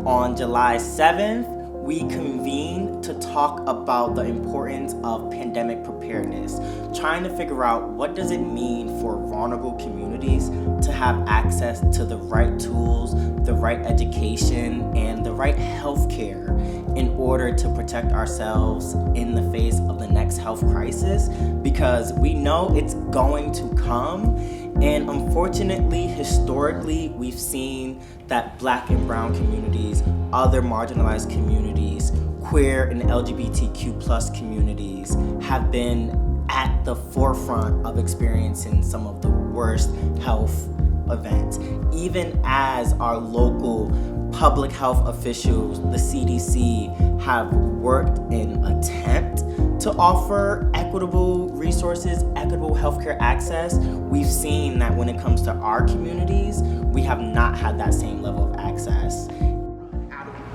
On July 7th, we convened to talk about the importance of pandemic preparedness, trying to figure out what does it mean for vulnerable communities to have access to the right tools, the right education, and the right health care in order to protect ourselves in the face of the next health crisis, because we know it's going to come. And unfortunately, historically, we've seen that Black and brown communities, other marginalized communities, queer and LGBTQ plus communities have been at the forefront of experiencing some of the worst health events. Even as our local public health officials, the CDC, have worked in attempt to offer equitable resources, equitable healthcare access, we've seen that when it comes to our communities, we have not had that same level of access.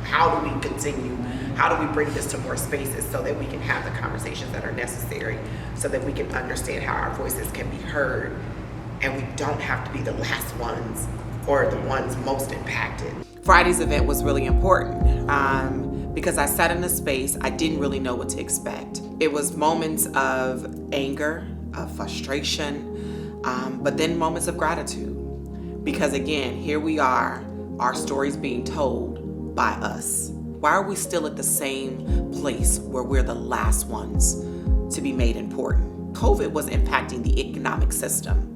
How do we continue? How do we bring this to more spaces so that we can have the conversations that are necessary, so that we can understand how our voices can be heard, and we don't have to be the last ones or the ones most impacted. Friday's event was really important because I sat in a space I didn't really know what to expect. It was moments of anger, of frustration, but then moments of gratitude. Because again, here we are, our stories being told by us. Why are we still at the same place where we're the last ones to be made important? COVID was impacting the economic system.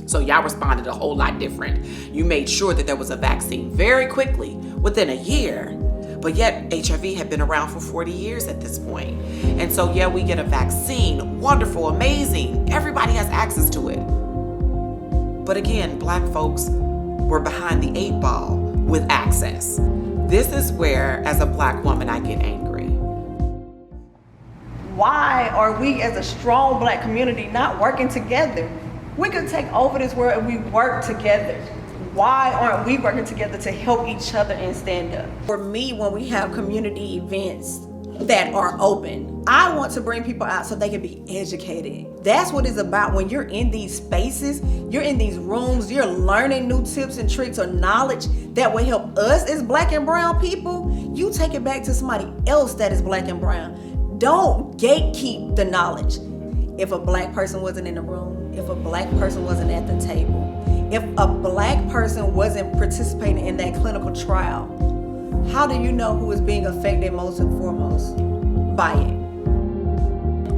So y'all responded a whole lot different. You made sure that there was a vaccine very quickly, within a year. But yet HIV had been around for 40 years at this point. And so yeah, we get a vaccine, wonderful, amazing. Everybody has access to it. But again, Black folks were behind the 8 ball with access. This is where, as a Black woman, I get angry. Why are we as a strong Black community not working together? We could take over this world and we work together. Why aren't we working together to help each other and stand up? For me, when we have community events that are open, I want to bring people out so they can be educated. That's what it's about. When you're in these spaces, you're in these rooms, you're learning new tips and tricks or knowledge that will help us as Black and brown people. You take it back to somebody else that is Black and brown. Don't gatekeep the knowledge. If a Black person wasn't in the room, if a Black person wasn't at the table, if a Black person wasn't participating in that clinical trial, how do you know who is being affected most and foremost by it?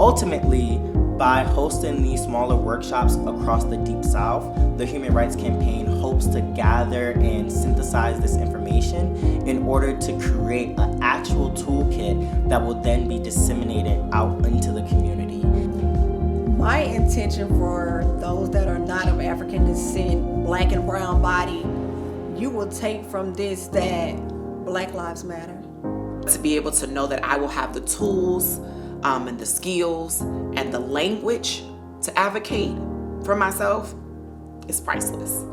Ultimately, by hosting these smaller workshops across the Deep South, the Human Rights Campaign hopes to gather and synthesize this information in order to create an actual toolkit that will then be disseminated out into the community. My intention for those that are not of African descent, Black and brown body, you will take from this that Black Lives Matter. To be able to know that I will have the tools and the skills and the language to advocate for myself is priceless.